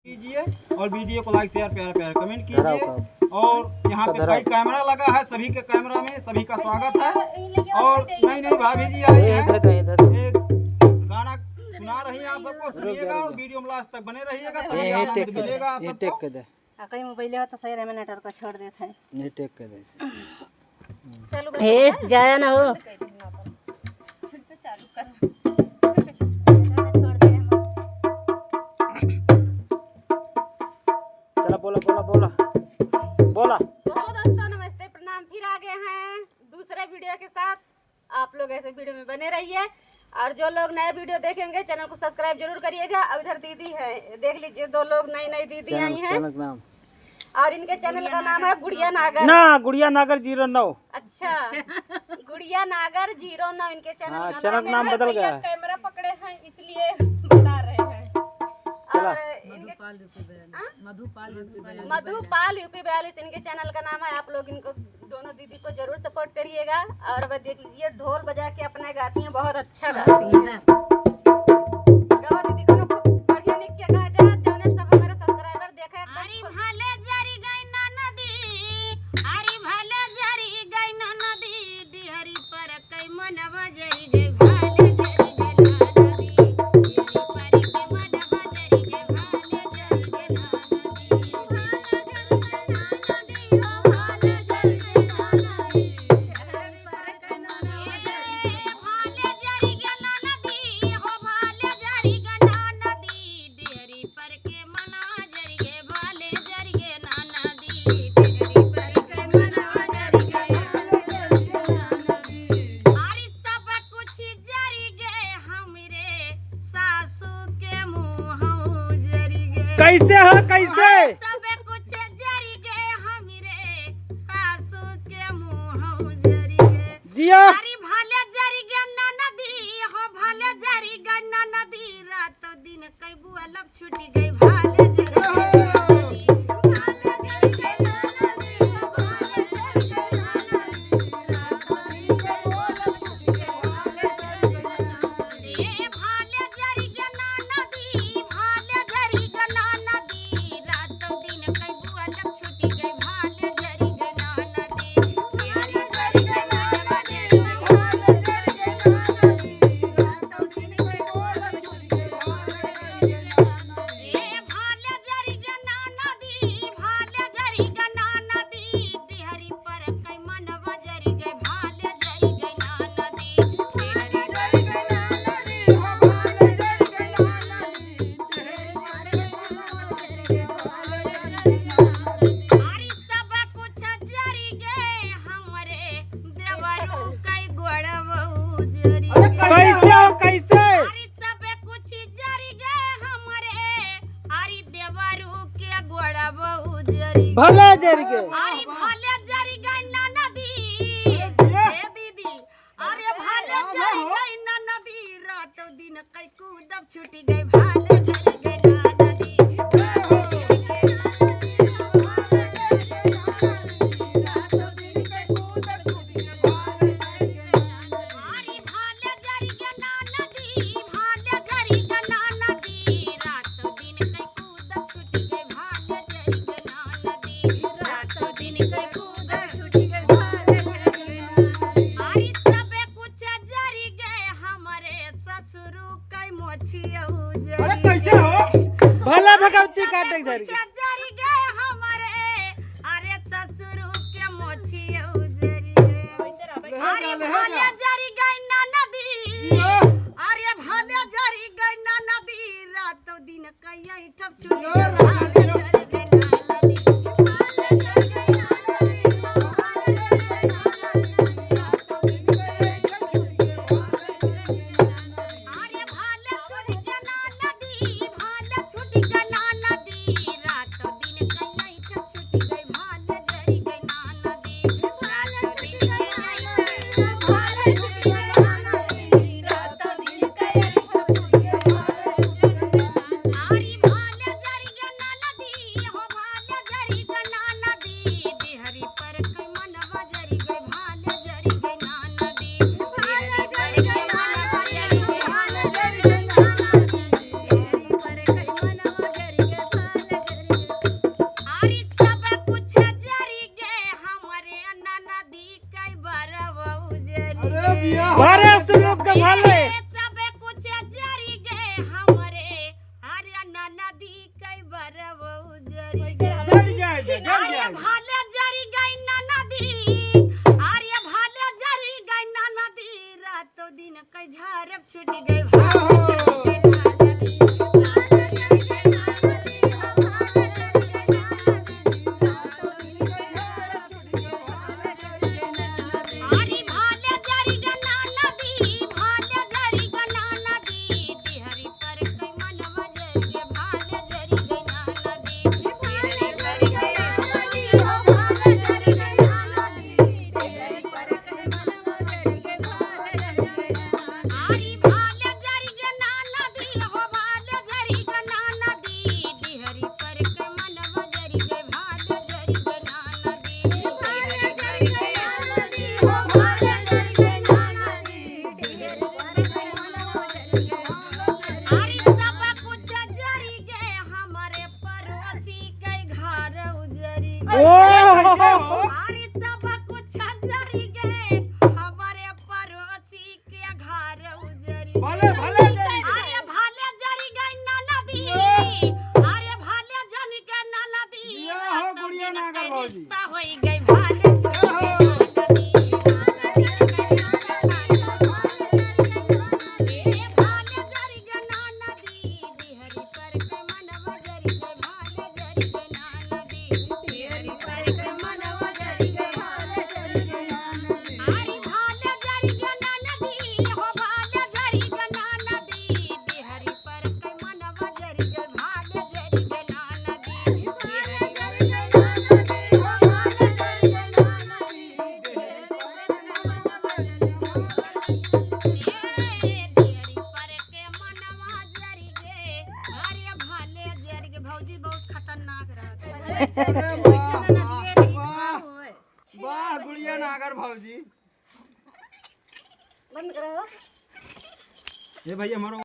कीजिए और वीडियो को लाइक शेयर प्यार प्यार कमेंट कीजिए। और यहाँ पे कई कैमरा लगा है, सभी के कैमरा में सभी का स्वागत है। और नई नई भाभी जी आई है, एक गाना सुना रही है, आप सबको सुनिएगा और वीडियो में लास्ट तक बने रहिएगा, तभी आनंद मिलेगा आप सबको। कहीं मोबाइल हो तो सही रहे, नेटवर्क का छोड़ देते हैं। ये टेक कर दे चलो हे जाया ना हो। चला बोला बोला बोला बोला। तो दोस्तों नमस्ते प्रणाम, फिर आ गए हैं दूसरे वीडियो के साथ। आप लोग ऐसे वीडियो में बने रहिए और जो लोग नए वीडियो देखेंगे चैनल को सब्सक्राइब जरूर करिएगा। अब इधर दीदी है, देख लीजिए, दो लोग नई दीदी आई हैं और इनके चैनल का नाम है गुड़िया नागर। ना गुड़िया नागर 09। अच्छा गुड़िया नागर 09 इनके चैनल चैनल नाम बदल गया है। कैमरा पकड़े हैं इसलिए बता रहे हैं। मधुपाल यूपी 42 इनके चैनल का नाम है। आप लोग इनको दोनों दीदी को जरूर सपोर्ट करिएगा। और वह देख लीजिए, ढोल बजा के अपने गाती हैं, बहुत अच्छा गाती हैं। गाओ दीदी को बढ़िया लिख के गा जा, जौने सब हमारे सब्सक्राइबर देखे। अरे भले जरी गई ना नदी, अरे भले जरी गई ना नदी, डिहरी पर कई मनवा जरी गई, भले जरी गई ना नदी, डिहरी पर कई मनवा जरी गई, भले जरी गई ना नदी, भले जरी गई ना नदी, भले जरी गई ना नदी, हो भले जरी गई ना नदी, डिहरी पर के मना जरी गई, भले जरी गई ना नदी, डिहरी पर के मना जरी गई, भले जरी गई ना नदी। अरे सब कुछ जरी गए हमरे सासू के मुँह जरी गए। कैसे हो कैसे? सब कुछ जरी गए हमरे सासू के मुँह जरी गए। जिया अरे भले जरी गए ना नदी, हो भले जरी गए ना नदी, रातों दिन कई बुआ लब छूटी गई, भले जरी गए ना नदी, भले जरी गए ना नदी, भले जरी गए ना नदी, रातों दिन कई बुआ लब छूटी गई, भले जरी गए ना नदी। ए भले जरी गए ना नदी, भले जरी गए ना नदी, रातों दिन कई बुआ लब छूटी गई, भले जरी गए ना नदी, भले जरी गए ना नदी, भले जरी गए ना नदी, रातों दिन कई बुआ लब छूटी गई, भले जरी गए ना नदी। ए भले जरी गए ना नदी, भले जरी गए ना नदी, डिहरी पर कई मनवा जरी गई, भले जरी गए ना नदी, डिहरी जरी गए ना नदी, हो भले जरी गए ना नदी, डिहरी पर कई मनवा जरी गई, भले जरी गए ना नदी। अरे सब कुछ जरी गए हमरे देवरू कई गोड़वऊ जरी गए। कैसे हो कैसे? अरे सब कुछ जरी गए हमरे, अरे देवरू के गोड़वऊ जरी गए। भले जर के अरे भले जरी गई ना नदी, ए दीदी, अरे भले जरी गई ना नदी, रातों दिन कई कूदब छूटी गई, भले जरी गई ना नदी, भले जरी गई ना नदी, भले जरी गई ना नदी, रातों दिन कई कूदब छूटी गई, भले जरी गई ना नदी। अरे भले जरी गई ना नदी, भले जरी गई ना नदी, रातों दिन कई कूदब छूटी गई, भले जरी गई ना नदी, रातों दिन कई कूदब छूटी गई, भले जरी गई ना नदी। अरे सब कुछ जरी गए हमरे ससुरु कई मोछियऊ जरी। अरे कैसे हो? भला भगवती काटे जर कुछ जरी गए हमरे, अरे ससुरु के मोछियऊ जरी गए। अरे भले जरी गई ना नदी, अरे भले जरी गई ना नदी, रातों दिन कई ठप छूटी गई, भले जरी गई ना नदी, भले जरी गई ना नदी, भले जरी गई ना नदी, रातों दिन कई ठप छूटी गई, भले जरी गई ना नदी। अरे भले छूटी गई ना नदी, भले छूटी गई ना नदी, रातों दिन कई ठप छूटी गई, भले जरी गई ना नदी, भले छूटी गई ना नदी, भले छूटी गई ना नदी, रातों दिन कई ठप छूटी गई, भले जरी गई ना नदी। अरे भले जरी गई ना नदी, अरे सब कुछ जरी गए हमारे पड़ोसी के घर उजरी भले भले जरी अरे भाले जरी गई नदी अरे भाले जन के नदी ये हो गुड़िया नागर भौजी रिश्ता होई गई भाले भौजी बहुत खतरनाक रहता अरे वाह वाह गुड़िया नागर भौजी बंद करो ये भैया हमारा